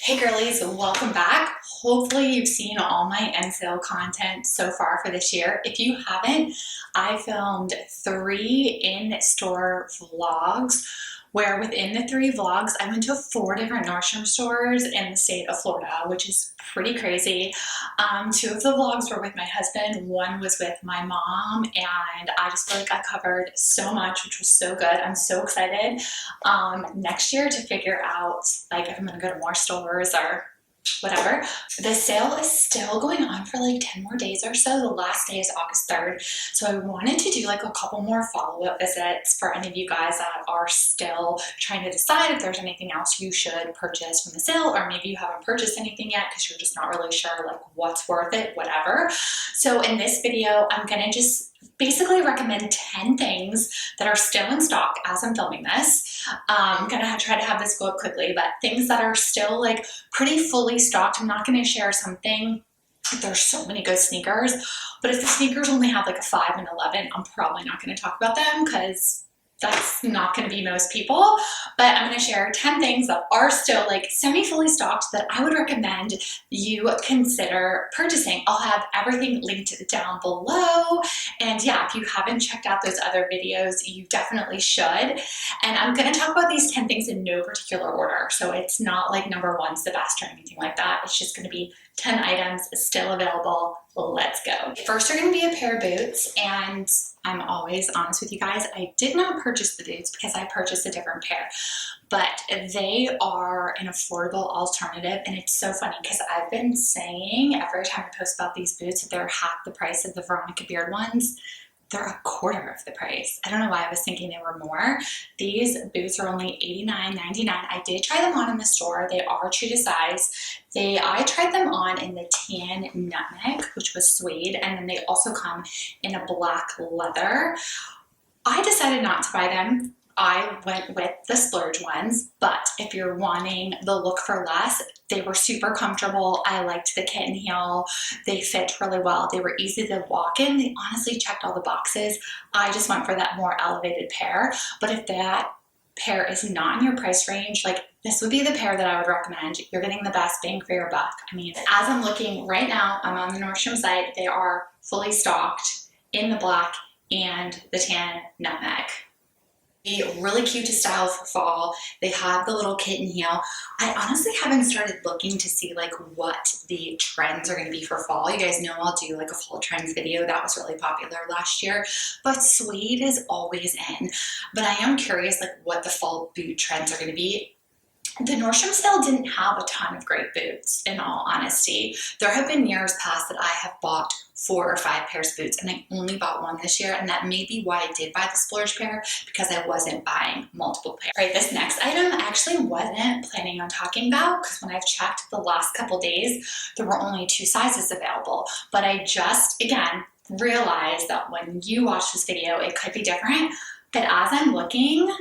Hey girlies, welcome back. Hopefully you've seen all my end sale content so far for this year. If you haven't, I filmed 3 in-store vlogs where within the 3 vlogs, I went to 4 different Nordstrom stores in the state of Florida, which is pretty crazy. 2 of the vlogs were with my husband, 1 was with my mom, and I just feel like I covered so much, which was so good. I'm so excited next year to figure out like if I'm gonna go to more stores or whatever. The sale is still going on for like 10 more days or so. The last day is August 3rd. So I wanted to do like a couple more follow-up visits for any of you guys that are still trying to decide if there's anything else you should purchase from the sale, or maybe you haven't purchased anything yet because you're just not really sure like what's worth it, whatever. So in this video, I'm gonna just basically recommend 10 things that are still in stock as I'm filming this. I'm gonna try to have this go up quickly, but things that are still like pretty fully stocked. I'm not gonna share something. There's so many good sneakers, but if the sneakers only have like a 5 and 11, I'm probably not gonna talk about them because that's not going to be most people. But I'm going to share 10 things that are still like semi-fully stocked that I would recommend you consider purchasing. I'll have everything linked down below. And yeah, if you haven't checked out those other videos, you definitely should. And I'm going to talk about these 10 things in no particular order. So it's not like number 1's the best or anything like that. It's just going to be 10 items still available. Let's go. First are going to be a pair of boots, and I'm always honest with you guys. I did not purchase the boots because I purchased a different pair, but they are an affordable alternative. And it's so funny because I've been saying every time I post about these boots that they're half the price of the Veronica Beard ones. They're a quarter of the price. I don't know why I was thinking they were more. These boots are only $89.99. I did try them on in the store. They are true to size. I tried them on in the tan nutmeg, which was suede, and then they also come in a black leather. I decided not to buy them. I went with the Splurge ones, but if you're wanting the look for less, they were super comfortable. I liked the kitten heel. They fit really well. They were easy to walk in. They honestly checked all the boxes. I just went for that more elevated pair. But if that pair is not in your price range, like this would be the pair that I would recommend. You're getting the best bang for your buck. I mean, as I'm looking right now, I'm on the Nordstrom site. They are fully stocked in the black and the tan nutmeg. Really cute to style for fall. They have the little kitten heel. I honestly haven't started looking to see like what the trends are going to be for fall. You guys know I'll do like a fall trends video. That was really popular last year, but suede is always in. But I am curious like what the fall boot trends are going to be. The Nordstrom sale didn't have a ton of great boots, in all honesty. There have been years past that I have bought 4 or 5 pairs of boots, and I only bought 1 this year, and that may be why I did buy the Splurge pair, because I wasn't buying multiple pairs. All right, this next item I actually wasn't planning on talking about, because when I've checked the last couple days, there were only 2 sizes available, but I just, again, realized that when you watch this video, it could be different, but as I'm looking,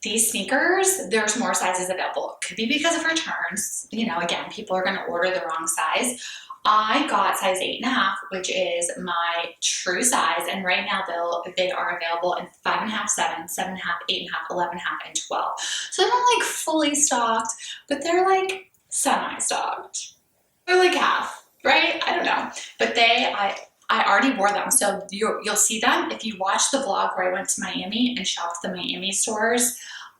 these sneakers, there's more sizes available. It could be because of returns. You know, again, people are gonna order the wrong size. I got size 8.5, which is my true size, and right now they are available in 5.5, 7, 7.5, 8.5, 11.5, and 12. So they're not like fully stocked, but they're like semi-stocked. They're like half, right? I don't know. But I already wore them, so you'll see them if you watch the vlog where I went to Miami and shopped the Miami stores.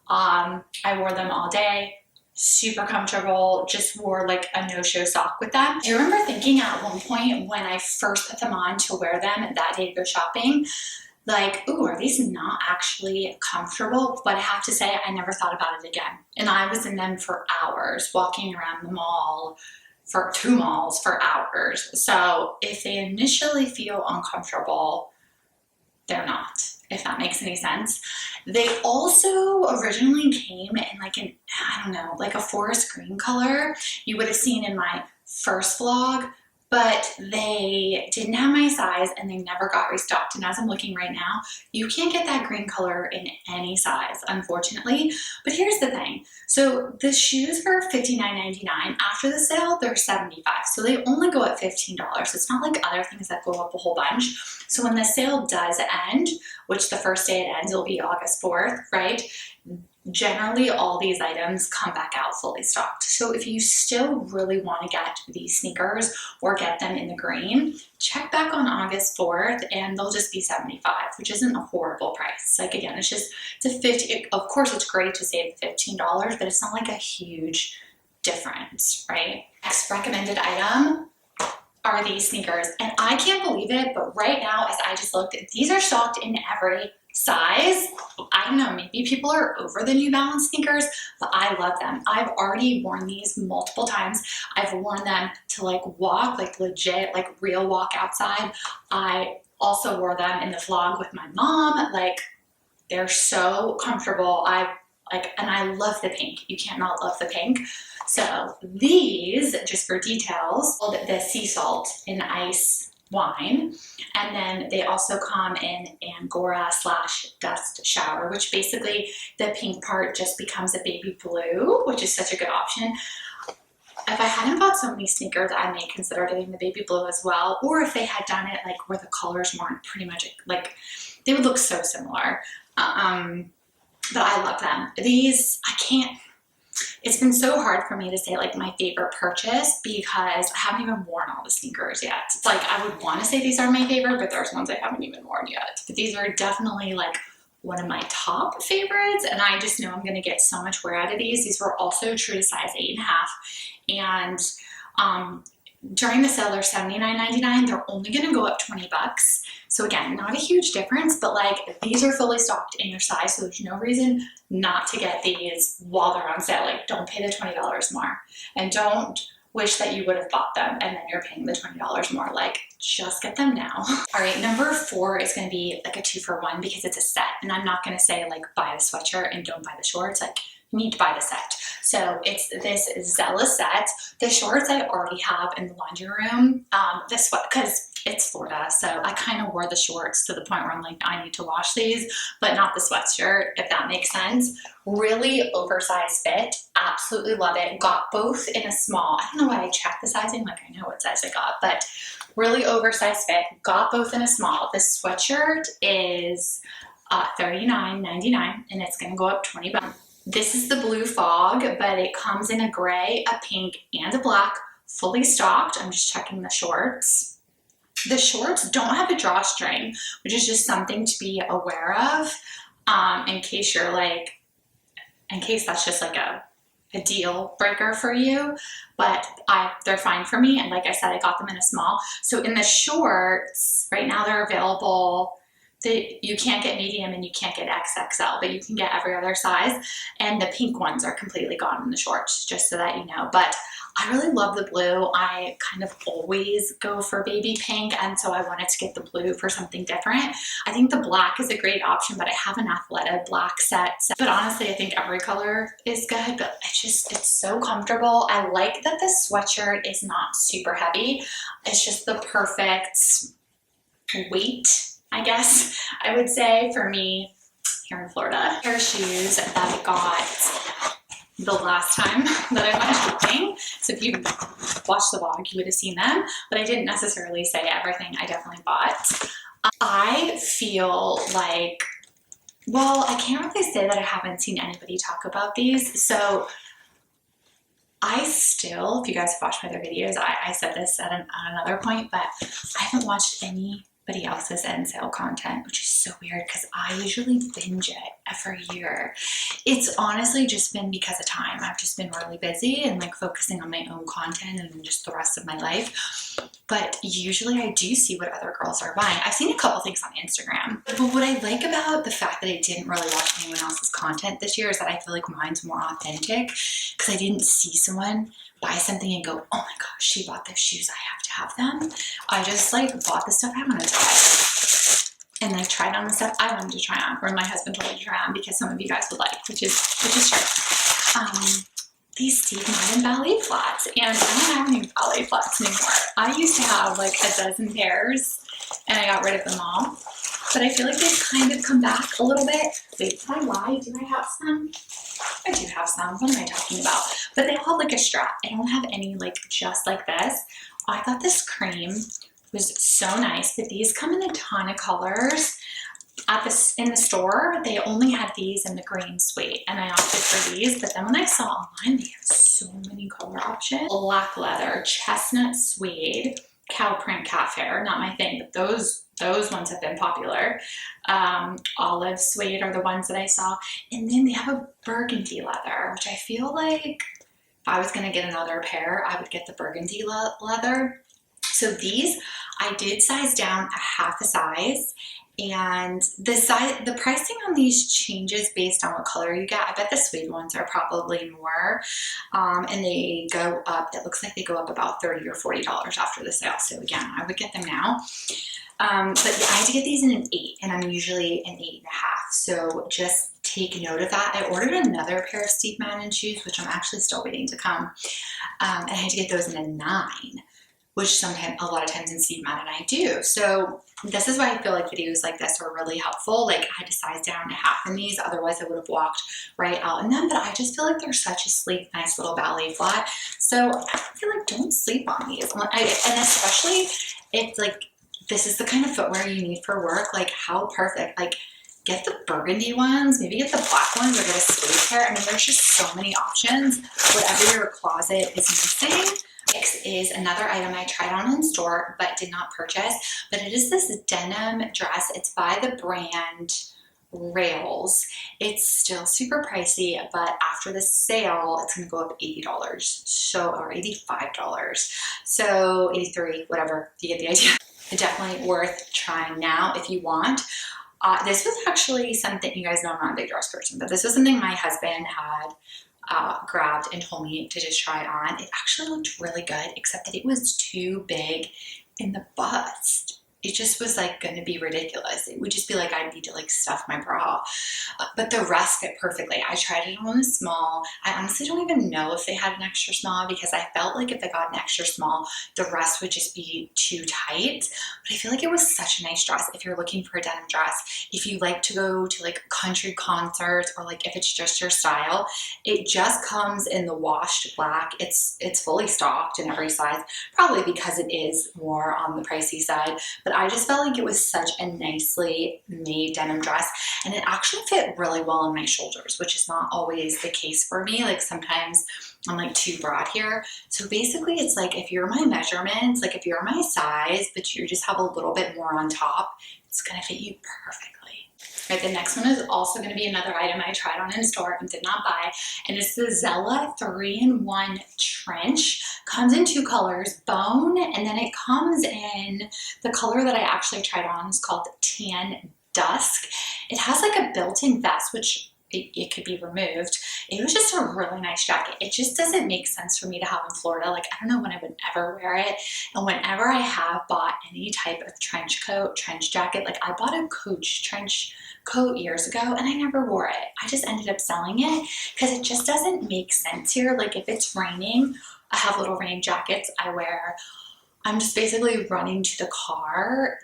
I wore them all day, super comfortable, just wore like a no-show sock with them. I remember thinking at one point when I first put them on to wear them that day to go shopping, like, ooh, are these not actually comfortable? But I have to say, I never thought about it again. And I was in them for hours, walking around the mall, for 2 malls for hours. So if they initially feel uncomfortable, they're not, if that makes any sense. They also originally came in like an, I don't know, like a forest green color. You would have seen in my first vlog, but they didn't have my size and they never got restocked. And as I'm looking right now, you can't get that green color in any size, unfortunately. But here's the thing. So the shoes are $59.99. After the sale, they're $75. So they only go at $15. It's not like other things that go up a whole bunch. So when the sale does end, which the first day it ends will be August 4th, right? generally all these items come back out fully stocked. So if you still really want to get these sneakers or get them in the green, check back on August 4th and they'll just be $75, which isn't a horrible price. Like again, it's a 50, of course it's great to save $15, but it's not like a huge difference, right? Next recommended item are these sneakers. And I can't believe it, but right now, as I just looked, these are stocked in every size. I don't know, maybe people are over the New Balance sneakers, but I love them. I've already worn these multiple times. I've worn them to like walk, like legit, like real walk outside. I also wore them in the vlog with my mom. Like they're so comfortable. And I love the pink. You can't not love the pink. So these, just for details, the sea salt in ice wine, and then they also come in Angora / dust shower, which basically the pink part just becomes a baby blue, which is such a good option. If I hadn't bought so many sneakers, I may consider getting the baby blue as well, or if they had done it like where the colors weren't pretty much like, they would look so similar. But I love them. These, it's been so hard for me to say like my favorite purchase because I haven't even worn all the sneakers yet. It's like I would want to say these are my favorite, but there's ones I haven't even worn yet. But these are definitely like one of my top favorites, and I just know I'm going to get so much wear out of these. These were also true to size 8.5, and during the sale they're $79.99. They're only going to go up $20. So again, not a huge difference, but like these are fully stocked in your size, so there's no reason not to get these while they're on sale. Like don't pay the $20 more, and don't wish that you would have bought them and then you're paying the $20 more. Like just get them now. All right, number 4 is going to be like a 2-for-1 because it's a set, and I'm not going to say like buy the sweatshirt and don't buy the shorts. Like you need to buy the set. So it's this Zella set. The shorts I already have in the laundry room. This one, because it's Florida, so I kind of wore the shorts to the point where I'm like, I need to wash these, but not the sweatshirt, if that makes sense. Really oversized fit. Absolutely love it. Got both in a small. I don't know why I checked the sizing, like I know what size I got, but really oversized fit. Got both in a small. This sweatshirt is $39.99 and it's going to go up $20. This is the blue fog, but it comes in a gray, a pink, and a black, fully stocked. I'm just checking the shorts. The shorts don't have a drawstring, which is just something to be aware of in case that's just like a deal breaker for you, but they're fine for me. And like I said, I got them in a small. So in the shorts, right now they're available. You can't get medium and you can't get XXL, but you can get every other size. And the pink ones are completely gone in the shorts, just so that you know. But I really love the blue. I kind of always go for baby pink, and so I wanted to get the blue for something different. I think the black is a great option, but I have an Athleta black set. But honestly, I think every color is good, but it's so comfortable. I like that the sweatshirt is not super heavy. It's just the perfect weight, I guess I would say, for me here in Florida. Pair of shoes that I got the last time that I went shopping. So if you watched the vlog, you would have seen them, but I didn't necessarily say everything I definitely bought. I feel like, well, I can't really say that I haven't seen anybody talk about these. So I still, if you guys have watched my other videos, I said this at another point, but I haven't watched anybody else's end sale content, which is so weird because I usually binge it every year. It's honestly just been because of time. I've just been really busy and like focusing on my own content and just the rest of my life. But usually I do see what other girls are buying. I've seen a couple things on Instagram. But what I like about the fact that I didn't really watch anyone else's content this year is that I feel like mine's more authentic because I didn't see someone buy something and go, oh my gosh, she bought those shoes, I have to have them. I just like bought the stuff I wanted to buy and like tried on the stuff I wanted to try on, or my husband told me to try on because some of you guys would like, which is true. These Steve Madden ballet flats, and I don't have any ballet flats anymore. I used to have like a dozen pairs and I got rid of them all, but I feel like they've kind of come back a little bit. Wait, did I lie? Do I have some? I do have some. What am I talking about? But they all have like a strap. I don't have any like just like this. I thought this cream was so nice, but these come in a ton of colors. in the store, they only had these in the green suede, and I opted for these. But then when I saw online, they had so many color options. Black leather, chestnut suede, cow print calf hair, not my thing, but those ones have been popular. Olive suede are the ones that I saw. And then they have a burgundy leather, which I feel like if I was gonna get another pair, I would get the burgundy leather. So these, I did size down a half a size, and the pricing on these changes based on what color you get. I bet the suede ones are probably more, and they go up, it looks like they go up about $30 or $40 after the sale. So again, I would get them now. But I had to get these in an 8, and I'm usually an 8.5. So just take note of that. I ordered another pair of Steve Madden shoes, which I'm actually still waiting to come. And I had to get those in a 9, which a lot of times in Steve Madden I do. So this is why I feel like videos like this are really helpful. Like, I had to size down to half in these, otherwise I would have walked right out in them. But I just feel like they're such a sleek, nice little ballet flat. So I feel like don't sleep on these. And especially if like this is the kind of footwear you need for work, like how perfect. Like, get the burgundy ones, maybe get the black ones, or get a suede pair. I mean, there's just so many options, whatever your closet is missing. Next is another item I tried on in store but did not purchase, but it is this denim dress. It's by the brand Rails. It's still super pricey, but after the sale, it's gonna go up $80, or $85. So 83, whatever, you get the idea. Definitely worth trying now if you want. This was actually something, you guys know I'm not a big dress person, but this was something my husband had grabbed and told me to just try on. It actually looked really good, except that it was too big in the bust. It just was like going to be ridiculous. It would just be like I'd need to like stuff my bra. But the rest fit perfectly. I tried it on a small. I honestly don't even know if they had an extra small, because I felt like if I got an extra small, the rest would just be too tight. But I feel like it was such a nice dress if you're looking for a denim dress. If you like to go to like country concerts, or like if it's just your style, it just comes in the washed black. It's fully stocked in every size, probably because it is more on the pricey side. But I just felt like it was such a nicely made denim dress, and it actually fit really well on my shoulders, which is not always the case for me. Like, sometimes I'm like too broad here. So basically it's like, if you're my measurements, like if you're my size, but you just have a little bit more on top, it's gonna fit you perfectly. Right, the next one is also going to be another item I tried on in store and did not buy, and it's the Zella 3-in-1 trench. Comes in 2 colors, bone, and then it comes in the color that I actually tried on is called tan dusk. It has like a built-in vest, which it could be removed. It was just a really nice jacket. It just doesn't make sense for me to have in Florida. Like, I don't know when I would ever wear it. And whenever I have bought any type of trench coat, trench jacket, like I bought a Coach trench coat years ago and I never wore it. I just ended up selling it because it just doesn't make sense here. Like, if it's raining, I have little rain jackets I wear. I'm just basically running to the car.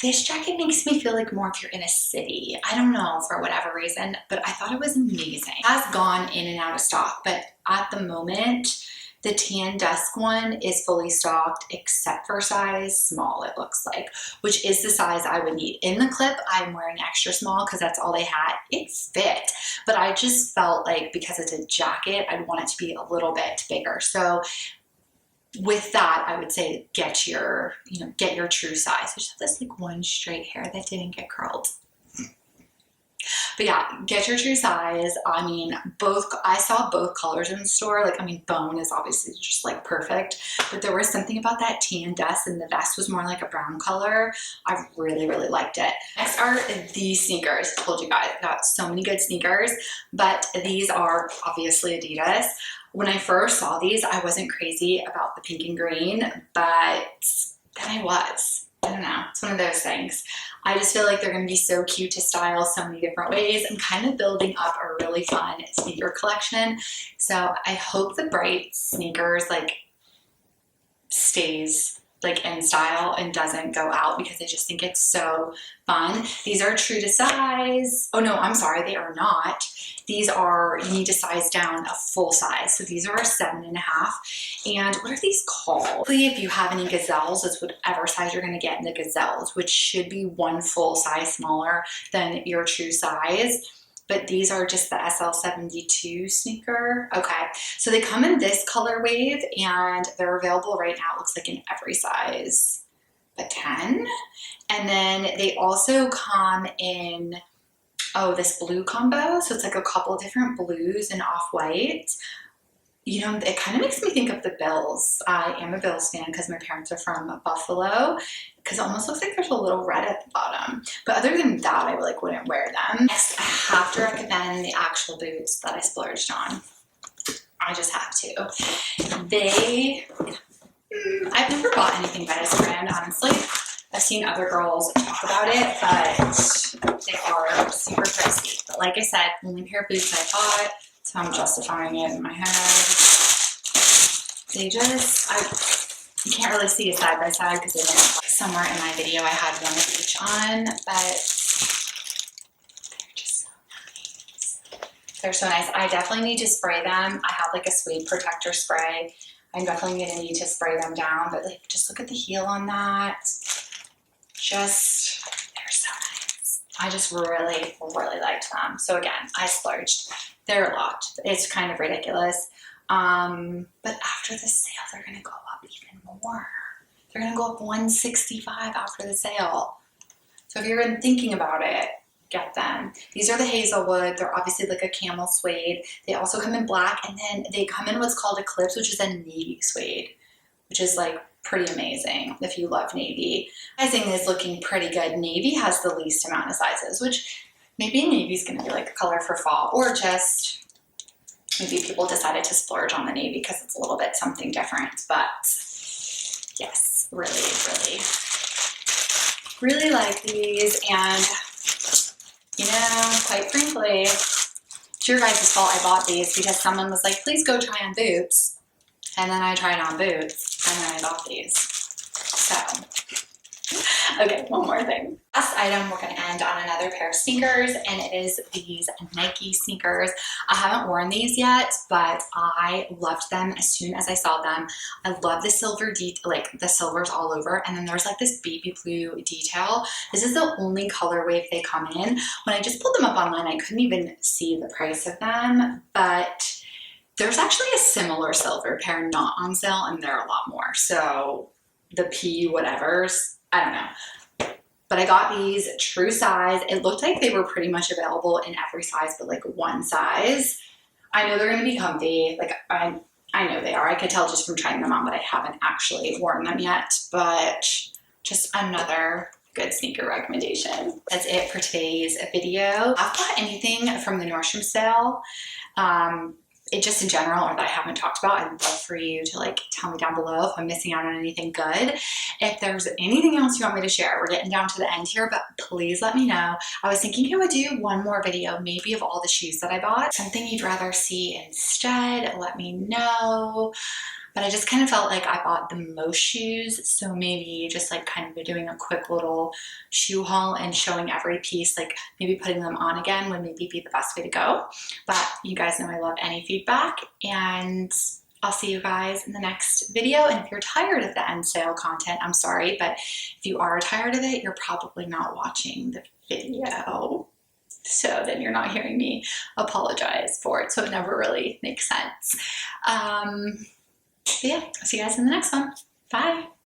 This jacket makes me feel like more if you're in a city. I don't know, for whatever reason, but I thought it was amazing. It has gone in and out of stock, but at the moment, the tan dusk one is fully stocked except for size small, it looks like, which is the size I would need. In the clip, I'm wearing extra small because that's all they had. It fit, but I just felt like because it's a jacket, I'd want it to be a little bit bigger. So with that, I would say get your true size. I just have this like one straight hair that didn't get curled. But yeah, get your true size. I mean, I saw both colors in the store. Like, I mean, bone is obviously just like perfect, but there was something about that tan dust, and the vest was more like a brown color. I really, really liked it. Next are these sneakers. I told you guys, I got so many good sneakers, but these are obviously Adidas. When I first saw these, I wasn't crazy about the pink and green, but then I was. I don't know, it's one of those things. I just feel like they're going to be so cute to style so many different ways. I'm kind of building up a really fun sneaker collection. So I hope the bright sneakers like stays like in style and doesn't go out because I just think it's so fun. These are true to size. Oh no, I'm sorry, they are not. These are, you need to size down a full size. So these are a 7.5. And what are these called? If you have any gazelles, it's whatever size you're gonna get in the gazelles, which should be one full size smaller than your true size. But these are just the SL72 sneaker. Okay, so they come in this color wave and they're available right now, it looks like in every size but 10. And then they also come in, oh, this blue combo. So it's like a couple of different blues and off-white. You know, it kind of makes me think of the Bills. I am a Bills fan because my parents are from Buffalo, because it almost looks like there's a little red at the bottom. But other than that, I like wouldn't wear them. Next, I have to recommend the actual boots that I splurged on. I just have to. I've never bought anything by this brand, honestly. I've seen other girls talk about it, but they are super pricey. But like I said, only pair of boots I bought, so I'm justifying it in my head. They just, you can't really see a side by side because they didn't. Somewhere in my video I had one of each on, but they're just so nice. They're so nice. I definitely need to spray them. I have like a suede protector spray. I'm definitely gonna need to spray them down, but like just look at the heel on that. Just, they're so nice. I just really, really liked them. So again, I splurged. They're a lot. It's kind of ridiculous. But after the sale, they're gonna go up even more. They're gonna go up $165 after the sale. So if you're even thinking about it, get them. These are the Hazelwood. They're obviously like a camel suede. They also come in black, and then they come in what's called Eclipse, which is a navy suede, which is like pretty amazing if you love navy. Sizing is looking pretty good. Navy has the least amount of sizes, which maybe navy is going to be like a color for fall, or just maybe people decided to splurge on the navy because it's a little bit something different. But yes, really, really like these. And you know, quite frankly, it's your guys' fault I bought these because someone was like, please go try on boots. And then I tried on boots and then I bought these. So, okay, one more thing. Last item, we're gonna end on another pair of sneakers, and it is these Nike sneakers. I haven't worn these yet, but I loved them as soon as I saw them. I love the silver like the silvers all over, and then there's like this baby blue detail. This is the only color wave they come in. When I just pulled them up online, I couldn't even see the price of them, but there's actually a similar silver pair not on sale, and they're a lot more. So the P whatevers, I don't know. But I got these true size. It looked like they were pretty much available in every size, but like one size. I know they're gonna be comfy. Like I know they are. I could tell just from trying them on, but I haven't actually worn them yet. But just another good sneaker recommendation. That's it for today's video. I've got anything from the Nordstrom sale. It just in general, or that I haven't talked about, I'd love for you to like tell me down below if I'm missing out on anything good. If there's anything else you want me to share, we're getting down to the end here, but please let me know. I was thinking I would do one more video, maybe of all the shoes that I bought. Something you'd rather see instead, let me know. But I just kind of felt like I bought the most shoes, so maybe just like kind of doing a quick little shoe haul and showing every piece, like maybe putting them on again would maybe be the best way to go. But you guys know I love any feedback, and I'll see you guys in the next video. And if you're tired of the end sale content, I'm sorry, but if you are tired of it, you're probably not watching the video. So then you're not hearing me apologize for it, so it never really makes sense. So yeah, I'll see you guys in the next one. Bye.